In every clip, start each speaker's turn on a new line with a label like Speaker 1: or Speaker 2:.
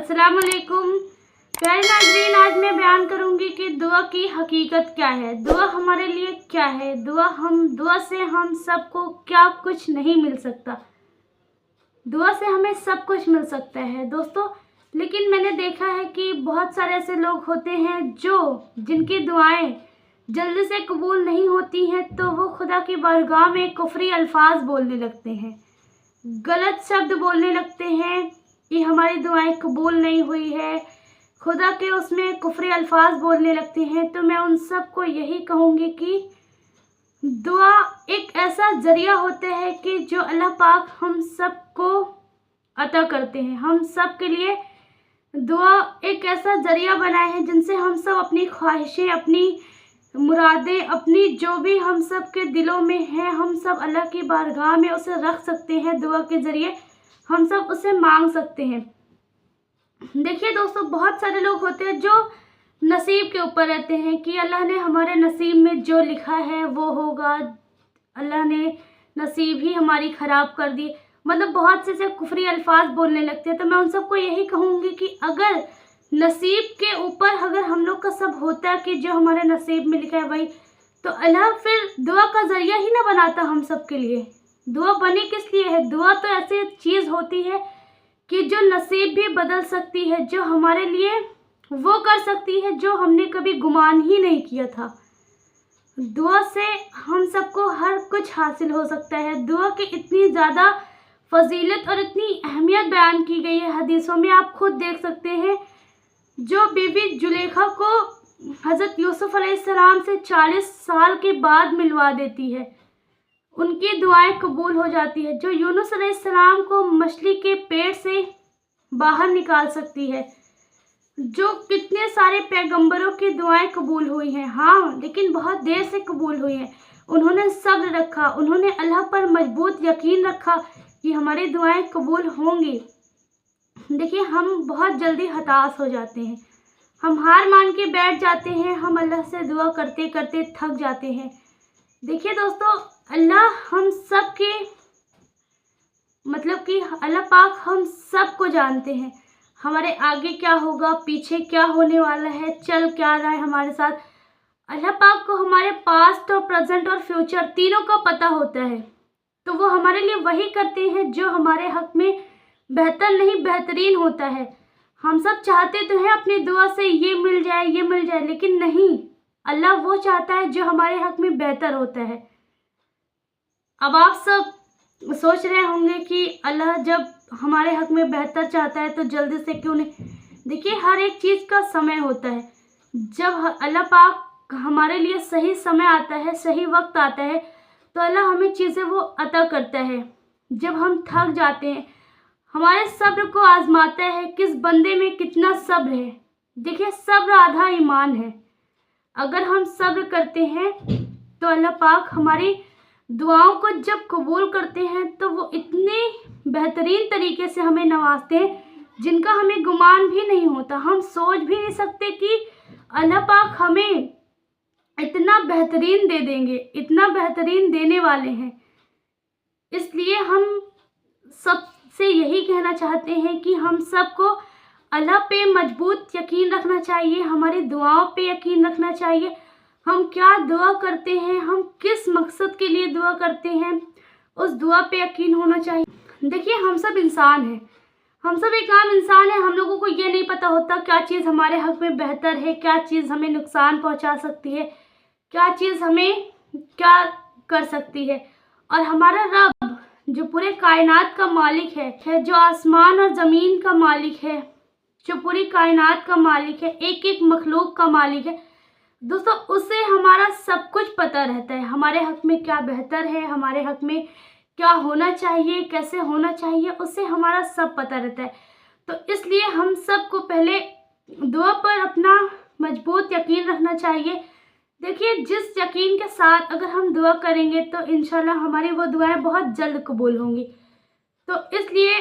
Speaker 1: अस्सलाम वालेकुम प्यारे नाज़रीन, आज मैं बयान करूंगी कि दुआ की हकीकत क्या है। दुआ हमारे लिए क्या है। दुआ से हम सबको क्या कुछ नहीं मिल सकता। दुआ से हमें सब कुछ मिल सकता है दोस्तों। लेकिन मैंने देखा है कि बहुत सारे ऐसे लोग होते हैं जिनकी दुआएं जल्दी से कबूल नहीं होती हैं, तो वो खुदा की बारगाह में कुफरी अल्फाज बोलने लगते हैं, गलत शब्द बोलने लगते हैं कि हमारी दुआएं कबूल नहीं हुई है। खुदा के उसमें कुफरी अल्फाज बोलने लगते हैं। तो मैं उन सब को यही कहूँगी कि दुआ एक ऐसा ज़रिया होता है कि जो अल्लाह पाक हम सबको अता करते हैं। हम सब के लिए दुआ एक ऐसा ज़रिया बनाए हैं जिनसे हम सब अपनी ख्वाहिशें, अपनी मुरादें, अपनी जो भी हम सब के दिलों में है, हम सब अल्लाह की बारगाह में उसे रख सकते हैं। दुआ के ज़रिए हम सब उसे मांग सकते हैं। देखिए दोस्तों, बहुत सारे लोग होते हैं जो नसीब के ऊपर रहते हैं कि अल्लाह ने हमारे नसीब में जो लिखा है वो होगा। अल्लाह ने नसीब ही हमारी ख़राब कर दी, मतलब बहुत से कुफरी अल्फाज बोलने लगते हैं। तो मैं उन सबको यही कहूँगी कि अगर नसीब के ऊपर अगर हम लोग का सब होता है कि जो हमारे नसीब में लिखा है वही, तो अल्लाह फिर दुआ का ज़रिया ही ना बनाता हम सब के लिए। दुआ बनी किस लिए है? दुआ तो ऐसी चीज़ होती है कि जो नसीब भी बदल सकती है, जो हमारे लिए वो कर सकती है जो हमने कभी गुमान ही नहीं किया था। दुआ से हम सबको हर कुछ हासिल हो सकता है। दुआ की इतनी ज़्यादा फजीलत और इतनी अहमियत बयान की गई है हदीसों में, आप खुद देख सकते हैं। जो बीबी जुलेखा को हज़रत यूसुफ अलैहिस्सलाम से 40 साल के बाद मिलवा देती है, उनकी दुआएं कबूल हो जाती है। जो यूनुस अलैहिस्सलाम को मछली के पेट से बाहर निकाल सकती है, जो कितने सारे पैगंबरों की दुआएं कबूल हुई हैं। हाँ, लेकिन बहुत देर से कबूल हुई हैं। उन्होंने सब्र रखा, उन्होंने अल्लाह पर मजबूत यकीन रखा कि हमारी दुआएं कबूल होंगी। देखिए, हम बहुत जल्दी हताश हो जाते हैं, हम हार मान के बैठ जाते हैं, हम अल्लाह से दुआ करते करते थक जाते हैं। देखिए दोस्तों, अल्लाह हम सब के मतलब कि अल्लाह पाक हम सब को जानते हैं। हमारे आगे क्या होगा, पीछे क्या होने वाला है, चल क्या रहा है हमारे साथ। अल्लाह पाक को हमारे पास्ट और प्रेजेंट और फ्यूचर तीनों का पता होता है। तो वो हमारे लिए वही करते हैं जो हमारे हक में बेहतर नहीं बेहतरीन होता है। हम सब चाहते तो हैं अपनी दुआ से ये मिल जाए, ये मिल जाए, लेकिन नहीं, अल्लाह वो चाहता है जो हमारे हक में बेहतर होता है। अब आप सब सोच रहे होंगे कि अल्लाह जब हमारे हक में बेहतर चाहता है तो जल्दी से क्यों नहीं। देखिए, हर एक चीज़ का समय होता है। जब अल्लाह पाक हमारे लिए सही समय आता है, सही वक्त आता है, तो अल्लाह हमें चीज़ें वो अता करता है। जब हम थक जाते हैं, हमारे सब्र को आजमाता है, किस बंदे में कितना सब्र है। देखिए, सब्र आधा ईमान है। अगर हम सब्र करते हैं तो अल्लाह पाक हमारी दुआओं को जब कबूल करते हैं तो वो इतने बेहतरीन तरीके से हमें नवाजते हैं जिनका हमें गुमान भी नहीं होता। हम सोच भी नहीं सकते कि अल्लाह पाक हमें इतना बेहतरीन दे देंगे, इतना बेहतरीन देने वाले हैं। इसलिए हम सबसे यही कहना चाहते हैं कि हम सबको अल्लाह पे मजबूत यकीन रखना चाहिए, हमारी दुआओं पे यकीन रखना चाहिए। हम क्या दुआ करते हैं, हम किस मकसद के लिए दुआ करते हैं, उस दुआ पे यकीन होना चाहिए। देखिए, हम सब इंसान हैं, हम सब एक आम इंसान हैं। हम लोगों को ये नहीं पता होता क्या चीज़ हमारे हक में बेहतर है, क्या चीज़ हमें नुकसान पहुंचा सकती है, क्या चीज़ हमें क्या कर सकती है। और हमारा रब जो पूरे कायनात का मालिक है, जो आसमान और ज़मीन का मालिक है, जो पूरी कायनात का मालिक है, एक एक मखलूक का मालिक है दोस्तों, उसे हमारा सब कुछ पता रहता है। हमारे हक में क्या बेहतर है, हमारे हक में क्या होना चाहिए, कैसे होना चाहिए, उससे हमारा सब पता रहता है। तो इसलिए हम सबको पहले दुआ पर अपना मजबूत यकीन रखना चाहिए। देखिए, जिस यकीन के साथ अगर हम दुआ करेंगे तो इंशाल्लाह हमारी वो दुआएं बहुत जल्द कबूल होंगी। तो इसलिए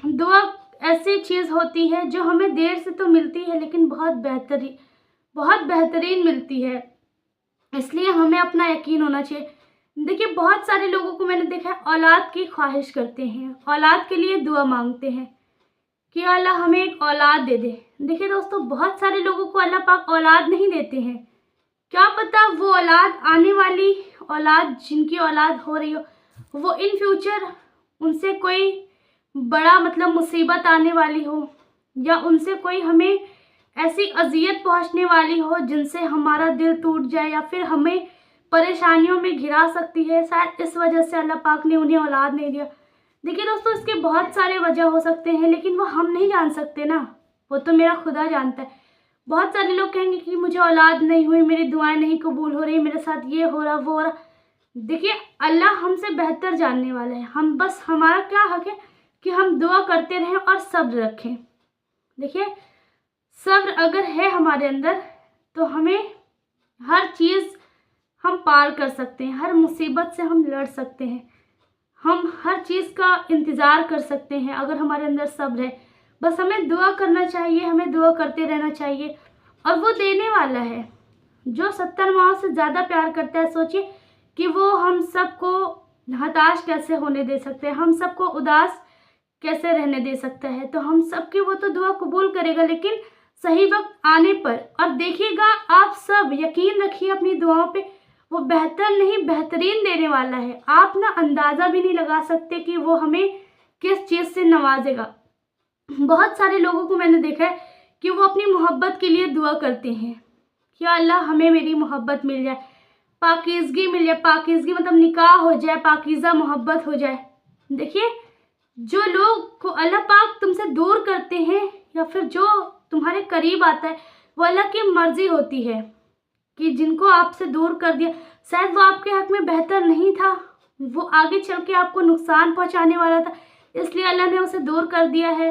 Speaker 1: दुआ ऐसी चीज़ होती है जो हमें देर से तो मिलती है, लेकिन बहुत बेहतरीन मिलती है। इसलिए हमें अपना यकीन होना चाहिए। देखिए, बहुत सारे लोगों को मैंने देखा है औलाद की ख्वाहिश करते हैं, औलाद के लिए दुआ मांगते हैं। कि अल्लाह हमें एक औलाद दे दे। देखिए दोस्तों, बहुत सारे लोगों को अल्लाह पाक औलाद नहीं देते हैं। क्या पता वो औलाद, आने वाली औलाद, जिनकी औलाद हो रही हो, वो इन फ्यूचर उनसे कोई बड़ा मुसीबत आने वाली हो, या उनसे कोई हमें ऐसी अजियत पहुंचने वाली हो जिनसे हमारा दिल टूट जाए, या फिर हमें परेशानियों में घिरा सकती है। शायद इस वजह से अल्लाह पाक ने उन्हें औलाद नहीं दिया। देखिए दोस्तों, इसके बहुत सारे वजह हो सकते हैं, लेकिन वो हम नहीं जान सकते ना, वो तो मेरा खुदा जानता है। बहुत सारे लोग कहेंगे कि मुझे औलाद नहीं हुई, मेरी दुआएं नहीं कबूल हो रही, मेरे साथ ये हो रहा, वो हो रहा। देखिए, अल्लाह हमसे बेहतर जानने वाला है। हम बस, हमारा क्या हक है कि हम दुआ करते रहें और सब्र रखें। देखिए, सब्र अगर है हमारे अंदर तो हमें हर चीज़ हम पार कर सकते हैं, हर मुसीबत से हम लड़ सकते हैं, हम हर चीज़ का इंतज़ार कर सकते हैं अगर हमारे अंदर सब्र है। बस हमें दुआ करना चाहिए, हमें दुआ करते रहना चाहिए, और वो देने वाला है। जो 70 माओं से ज़्यादा प्यार करता है, सोचिए कि वो हम सबको हताश कैसे होने दे सकते हैं, हम सबको उदास कैसे रहने दे सकता है। तो हम सबकी वो तो दुआ कबूल करेगा, लेकिन सही वक्त आने पर। और देखिएगा, आप सब यकीन रखिए अपनी दुआओं पे, वो बेहतर नहीं बेहतरीन देने वाला है। आप ना अंदाज़ा भी नहीं लगा सकते कि वो हमें किस चीज़ से नवाजेगा। बहुत सारे लोगों को मैंने देखा है कि वो अपनी मोहब्बत के लिए दुआ करते हैं कि अल्लाह हमें मेरी मोहब्बत मिल जाए, पाकीज़गी मिल जाए, पाकीज़गी निकाह हो जाए, पाकीज़ा मोहब्बत हो जाए। देखिए, जो लोग को अल्लाह पाक तुमसे दूर करते हैं या फिर जो तुम्हारे करीब आता है, वो अल्लाह की मर्जी होती है कि जिनको आपसे दूर कर दिया, शायद वो आपके हक में बेहतर नहीं था, वो आगे चल के आपको नुकसान पहुंचाने वाला था, इसलिए अल्लाह ने उसे दूर कर दिया है।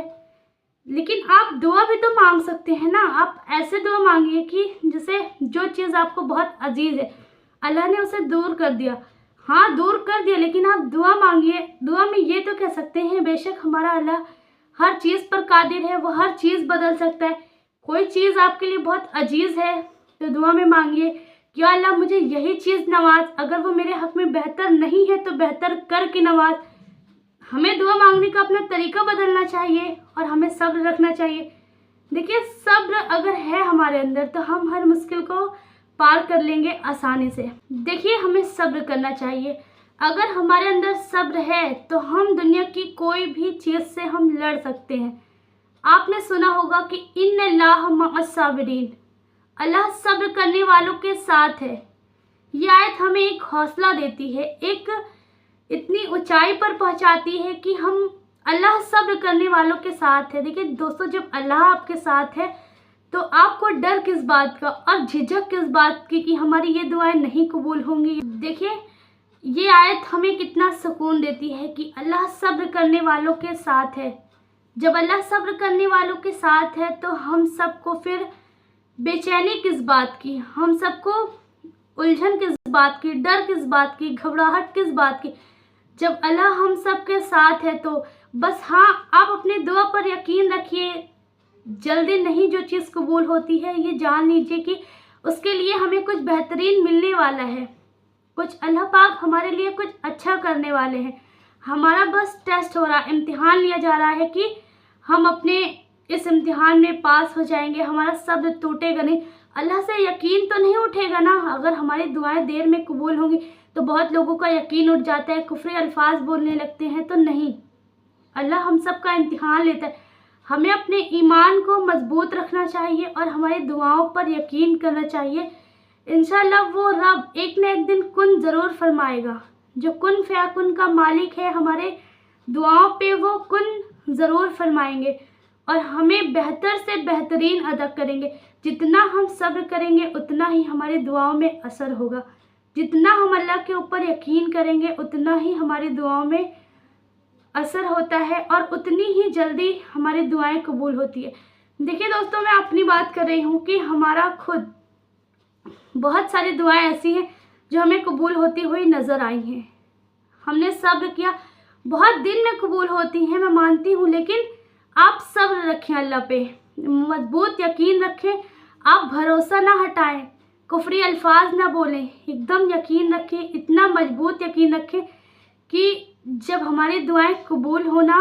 Speaker 1: लेकिन आप दुआ भी तो मांग सकते हैं ना। आप ऐसे दुआ मांगिए कि जैसे जो चीज़ आपको बहुत अजीज है, अल्लाह ने उसे दूर कर दिया, हाँ दूर कर दिया, लेकिन आप दुआ मांगिए। दुआ में ये तो कह सकते हैं, बेशक हमारा अल्लाह हर चीज़ पर कादिर है, वो हर चीज़ बदल सकता है। कोई चीज़ आपके लिए बहुत अजीज है तो दुआ में मांगिए कि अल्लाह मुझे यही चीज़ नवाज, अगर वो मेरे हक में बेहतर नहीं है तो बेहतर करके नवाज। हमें दुआ मांगने का अपना तरीका बदलना चाहिए और हमें सब्र रखना चाहिए। देखिए, सब्र अगर है हमारे अंदर तो हम हर मुश्किल को पार कर लेंगे आसानी से। देखिए, हमें सब्र करना चाहिए। अगर हमारे अंदर सब्र है तो हम दुनिया की कोई भी चीज़ से हम लड़ सकते हैं। आपने सुना होगा कि इन्नल्लाह मअस साबिरीन, अल्लाह सब्र करने वालों के साथ है। ये आयत हमें एक हौसला देती है, एक इतनी ऊंचाई पर पहुंचाती है कि हम, अल्लाह सब्र करने वालों के साथ है। देखिए दोस्तों, जब अल्लाह आपके साथ है तो आपको डर किस बात का और झिझक किस बात की कि हमारी ये दुआएं नहीं कबूल होंगी। देखिए, ये आयत हमें कितना सुकून देती है कि अल्लाह सब्र करने वालों के साथ है। जब अल्लाह सब्र करने वालों के साथ है तो हम सबको फिर बेचैनी किस बात की, हम सबको उलझन किस बात की, डर किस बात की, घबराहट किस बात की। जब अल्लाह हम सब के साथ है तो बस, हाँ, आप अपनी दुआ पर यकीन रखिए। जल्दी नहीं जो चीज़ कबूल होती है, ये जान लीजिए कि उसके लिए हमें कुछ बेहतरीन मिलने वाला है, कुछ अल्लाह पाक हमारे लिए कुछ अच्छा करने वाले हैं। हमारा बस टेस्ट हो रहा है, इम्तिहान लिया जा रहा है कि हम अपने इस इम्तिहान में पास हो जाएंगे, हमारा सब्र टूटेगा नहीं, अल्लाह से यकीन तो नहीं उठेगा ना। अगर हमारी दुआएं देर में कबूल होंगी तो बहुत लोगों का यकीन उठ जाता है, कुफ्री अल्फाज बोलने लगते हैं। तो नहीं, अल्लाह हम सब का इम्तिहान लेता है। हमें अपने ईमान को मजबूत रखना चाहिए और हमारी दुआओं पर यकीन करना चाहिए। इंशाअल्लाह वो रब एक न एक दिन कुन ज़रूर फरमाएगा। जो कुन फ़याकुन का मालिक है, हमारे दुआओं पे वो कुन ज़रूर फरमाएंगे और हमें बेहतर से बेहतरीन अदा करेंगे। जितना हम सब्र करेंगे उतना ही हमारी दुआओं में असर होगा। जितना हम अल्लाह के ऊपर यकीन करेंगे उतना ही हमारी दुआओं में असर होता है और उतनी ही जल्दी हमारी दुआएं कबूल होती है। देखिए दोस्तों, मैं अपनी बात कर रही हूँ कि हमारा खुद बहुत सारी दुआएं ऐसी हैं जो हमें कबूल होती हुई नज़र आई हैं। हमने सब्र किया, बहुत दिन में कबूल होती हैं, मैं मानती हूँ, लेकिन आप सब्र रखें, अल्लाह पे मजबूत यकीन रखें, आप भरोसा ना हटाएं, कुफ्री अल्फाज ना बोलें, एकदम यकीन रखें, इतना मजबूत यकीन रखें कि जब हमारी दुआएं कबूल होना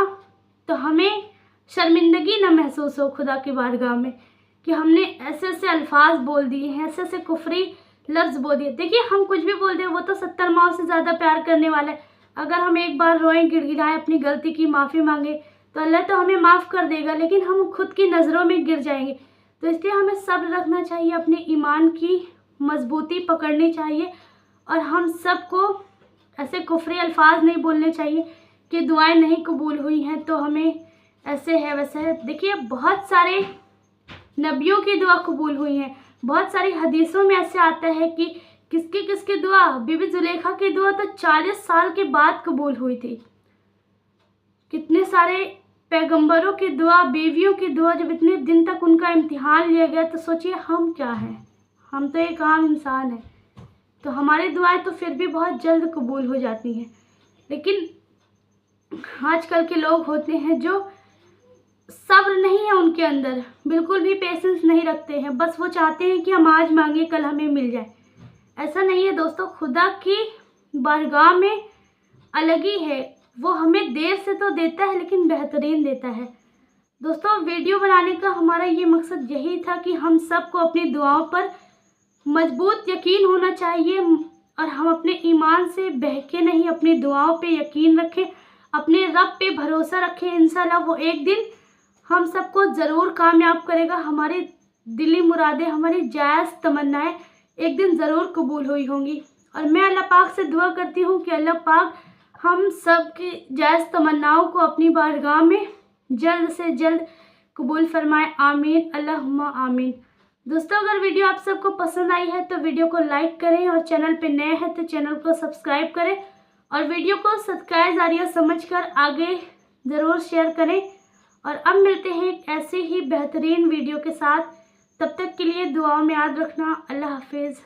Speaker 1: तो हमें शर्मिंदगी ना महसूस हो खुदा की बारगाह में कि हमने ऐसे ऐसे अल्फाज बोल दिए हैं, ऐसे ऐसे कुफरी लफ्ज़ बोल दिए। देखिए हम कुछ भी बोल दें, वो तो 70 माओ से ज़्यादा प्यार करने वाला है। अगर हम एक बार रोएं, गिड़गिड़ाएं, अपनी गलती की माफ़ी मांगे तो अल्लाह तो हमें माफ़ कर देगा, लेकिन हम खुद की नज़रों में गिर जाएंगे। तो इसलिए हमें सब्र रखना चाहिए, अपने ईमान की मजबूती पकड़नी चाहिए और हम सबको ऐसे कुफरी अल्फाज नहीं बोलने चाहिए कि दुआएं नहीं कबूल हुई हैं तो हमें ऐसे है वैसे है। देखिए बहुत सारे नबियों की दुआ कबूल हुई हैं, बहुत सारी हदीसों में ऐसे आता है कि किसकी किसकी दुआ, बीबी जुलेखा की दुआ तो 40 साल के बाद कबूल हुई थी। कितने सारे पैगंबरों की दुआ, बीवियों की दुआ, जब इतने दिन तक उनका इम्तिहान लिया गया तो सोचिए हम क्या हैं, हम तो एक आम इंसान हैं। तो हमारी दुआएं तो फिर भी बहुत जल्द कबूल हो जाती हैं। लेकिन आजकल के लोग होते हैं जो सब्र नहीं है उनके अंदर, बिल्कुल भी पेशेंस नहीं रखते हैं, बस वो चाहते हैं कि हम आज मांगे कल हमें मिल जाए। ऐसा नहीं है दोस्तों, खुदा की बारगाह में अलग ही है, वो हमें देर से तो देता है लेकिन बेहतरीन देता है। दोस्तों वीडियो बनाने का हमारा ये मकसद यही था कि हम सबको अपनी दुआओं पर मजबूत यकीन होना चाहिए और हम अपने ईमान से बहके नहीं, अपनी दुआओं पे यकीन रखें, अपने रब पे भरोसा रखें। इंशाल्लाह वो एक दिन हम सबको ज़रूर कामयाब करेगा। हमारी दिली मुरादें, हमारी जायज़ तमन्नाएं एक दिन ज़रूर कबूल हुई होंगी। और मैं अल्लाह पाक से दुआ करती हूँ कि अल्लाह पाक हम सब की जायज़ तमन्नाओं को अपनी बारगाह में जल्द से जल्द कबूल फरमाए। आमीन अल्लाहुम्मा आमीन। दोस्तों अगर वीडियो आप सबको पसंद आई है तो वीडियो को लाइक करें और चैनल पे नए हैं तो चैनल को सब्सक्राइब करें और वीडियो को सदकाए जारिया समझकर आगे ज़रूर शेयर करें। और अब मिलते हैं एक ऐसे ही बेहतरीन वीडियो के साथ, तब तक के लिए दुआओं में याद रखना। अल्लाह हाफिज़।